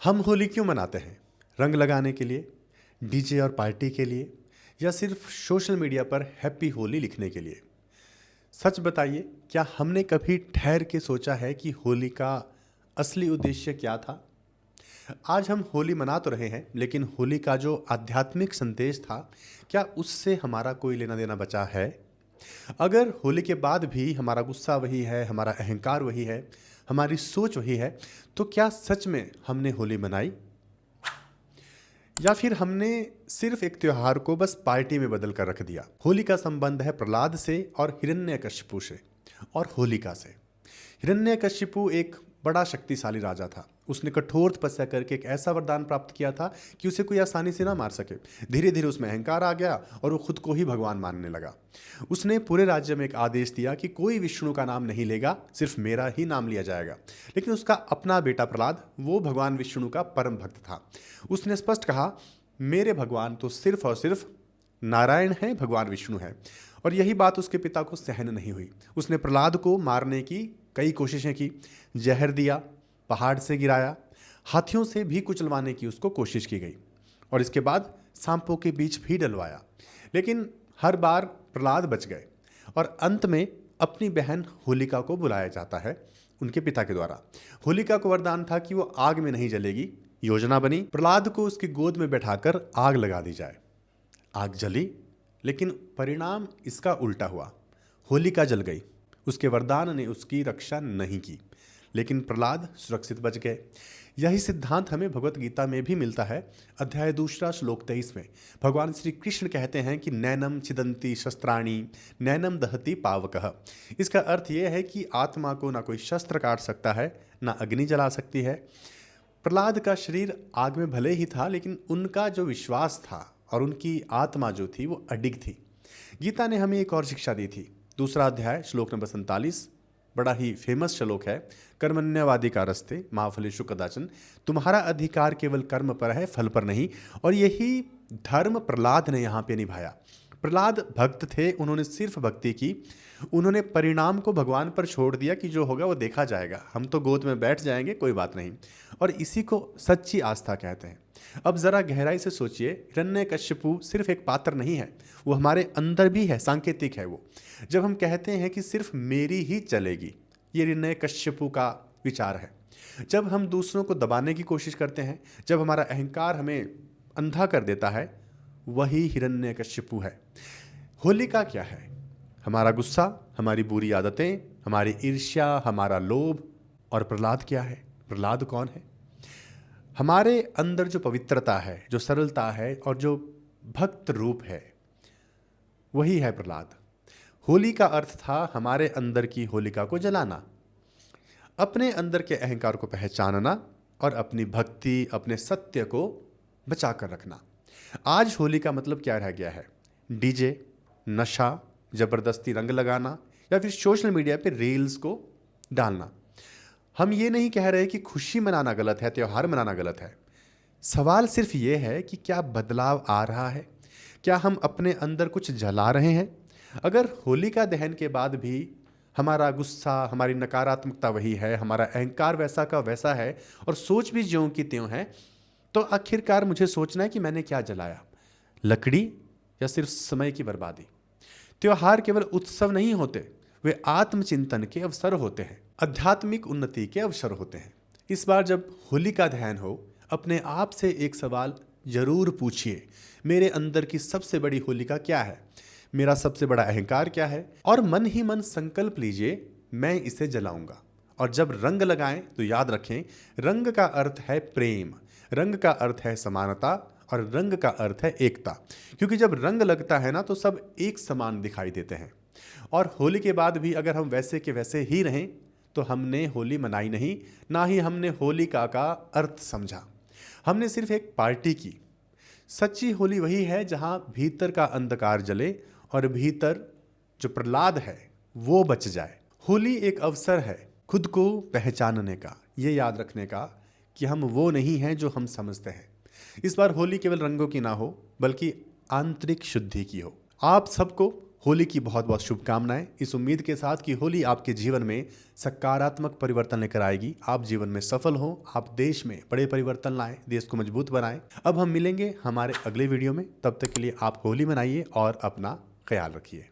हम होली क्यों मनाते हैं? रंग लगाने के लिए, डीजे और पार्टी के लिए, या सिर्फ सोशल मीडिया पर हैप्पी होली लिखने के लिए? सच बताइए, क्या हमने कभी ठहर के सोचा है कि होली का असली उद्देश्य क्या था? आज हम होली मना तो रहे हैं, लेकिन होली का जो आध्यात्मिक संदेश था, क्या उससे हमारा कोई लेना देना बचा है? अगर होली के बाद भी हमारा गुस्सा वही है, हमारा अहंकार वही है, हमारी सोच वही है, तो क्या सच में हमने होली मनाई, या फिर हमने सिर्फ एक त्योहार को बस पार्टी में बदल कर रख दिया? होली का संबंध है प्रहलाद से और हिरण्यकशिपु से और होलिका से। हिरण्यकशिपु एक बड़ा शक्तिशाली राजा था। उसने कठोर तपस्या करके एक ऐसा वरदान प्राप्त किया था कि उसे कोई आसानी से ना मार सके। धीरे धीरे उसमें अहंकार आ गया और वो खुद को ही भगवान मानने लगा। उसने पूरे राज्य में एक आदेश दिया कि कोई विष्णु का नाम नहीं लेगा, सिर्फ मेरा ही नाम लिया जाएगा। लेकिन उसका अपना बेटा प्रहलाद, वो भगवान विष्णु का परम भक्त था। उसने स्पष्ट कहा, मेरे भगवान तो सिर्फ और सिर्फ नारायण है, भगवान विष्णु है। और यही बात उसके पिता को सहन नहीं हुई। उसने प्रहलाद को मारने की कई कोशिशें की, जहर दिया, पहाड़ से गिराया, हाथियों से भी कुचलवाने की उसको कोशिश की गई, और इसके बाद सांपों के बीच भी डलवाया। लेकिन हर बार प्रहलाद बच गए और अंत में अपनी बहन होलिका को बुलाया जाता है उनके पिता के द्वारा। होलिका को वरदान था कि वो आग में नहीं जलेगी। योजना बनी, प्रहलाद को उसकी गोद में बैठाकर आग लगा दी जाए। आग जली, लेकिन परिणाम इसका उल्टा हुआ। होलिका जल गई। उसके वरदान ने उसकी रक्षा नहीं की, लेकिन प्रहलाद सुरक्षित बच गए। यही सिद्धांत हमें भगवत गीता में भी मिलता है। अध्याय 2 श्लोक 23 में भगवान श्री कृष्ण कहते हैं कि नैनम छिदंती शस्त्राणी नैनम दहती पावकः। इसका अर्थ यह है कि आत्मा को ना कोई शस्त्र काट सकता है, ना अग्नि जला सकती है। प्रहलाद का शरीर आग में भले ही था, लेकिन उनका जो विश्वास था और उनकी आत्मा जो थी वो अडिग थी। गीता ने हमें एक और शिक्षा दी थी। 2 अध्याय श्लोक नंबर 47 बड़ा ही फेमस श्लोक है। कर्मण्यवादी का रस्ते माँ फलेषु कदाचन, तुम्हारा अधिकार केवल कर्म पर है, फल पर नहीं। और यही धर्म प्रहलाद ने यहाँ पे निभाया। प्रहलाद भक्त थे, उन्होंने सिर्फ भक्ति की। उन्होंने परिणाम को भगवान पर छोड़ दिया कि जो होगा वो देखा जाएगा, हम तो गोद में बैठ जाएंगे, कोई बात नहीं। और इसी को सच्ची आस्था कहते हैं। अब जरा गहराई से सोचिए, हिरण्यकशिपु सिर्फ एक पात्र नहीं है, वो हमारे अंदर भी है, सांकेतिक है वो। जब हम कहते हैं कि सिर्फ मेरी ही चलेगी, ये हिरण्यकशिपु का विचार है। जब हम दूसरों को दबाने की कोशिश करते हैं, जब हमारा अहंकार हमें अंधा कर देता है, वही हिरण्यकशिपु है। होलिका क्या है? हमारा गुस्सा, हमारी बुरी आदतें, हमारी ईर्ष्या, हमारा लोभ। और प्रहलाद क्या है? प्रहलाद कौन है? हमारे अंदर जो पवित्रता है, जो सरलता है और जो भक्त रूप है, वही है प्रहलाद। होली का अर्थ था हमारे अंदर की होलिका को जलाना, अपने अंदर के अहंकार को पहचानना और अपनी भक्ति, अपने सत्य को बचा कर रखना। आज होली का मतलब क्या रह गया है? डीजे, नशा, जबरदस्ती रंग लगाना, या फिर सोशल मीडिया पे रील्स को डालना। हम ये नहीं कह रहे कि खुशी मनाना गलत है, त्यौहार मनाना गलत है। सवाल सिर्फ ये है कि क्या बदलाव आ रहा है? क्या हम अपने अंदर कुछ जला रहे हैं? अगर होलिका दहन के बाद भी हमारा गुस्सा, हमारी नकारात्मकता वही है, हमारा अहंकार वैसा का वैसा है और सोच भी ज्यों की त्यों है, तो आखिरकार मुझे सोचना है कि मैंने क्या जलाया, लकड़ी या सिर्फ समय की बर्बादी? त्योहार केवल उत्सव नहीं होते, वे आत्मचिंतन के अवसर होते हैं, आध्यात्मिक उन्नति के अवसर होते हैं। इस बार जब होलिका दहन हो, अपने आप से एक सवाल जरूर पूछिए, मेरे अंदर की सबसे बड़ी होलिका क्या है? मेरा सबसे बड़ा अहंकार क्या है? और मन ही मन संकल्प लीजिए, मैं इसे जलाऊंगा। और जब रंग लगाएं तो याद रखें, रंग का अर्थ है प्रेम, रंग का अर्थ है समानता, और रंग का अर्थ है एकता। क्योंकि जब रंग लगता है ना, तो सब एक समान दिखाई देते हैं। और होली के बाद भी अगर हम वैसे के वैसे ही रहें, तो हमने होली मनाई नहीं, ना ही हमने होलिका का अर्थ समझा। हमने सिर्फ एक पार्टी की। सच्ची होली वही है जहां भीतर का अंधकार जले और भीतर जो प्रहलाद है वो बच जाए। होली एक अवसर है खुद को पहचानने का, ये याद रखने का कि हम वो नहीं हैं जो हम समझते हैं। इस बार होली केवल रंगों की ना हो, बल्कि आंतरिक शुद्धि की हो। आप सबको होली की बहुत बहुत शुभकामनाएं, इस उम्मीद के साथ कि होली आपके जीवन में सकारात्मक परिवर्तन लेकर आएगी, आप जीवन में सफल हों, आप देश में बड़े परिवर्तन लाएं, देश को मजबूत बनाएं। अब हम मिलेंगे हमारे अगले वीडियो में, तब तक के लिए आप होली मनाइए और अपना ख्याल रखिए।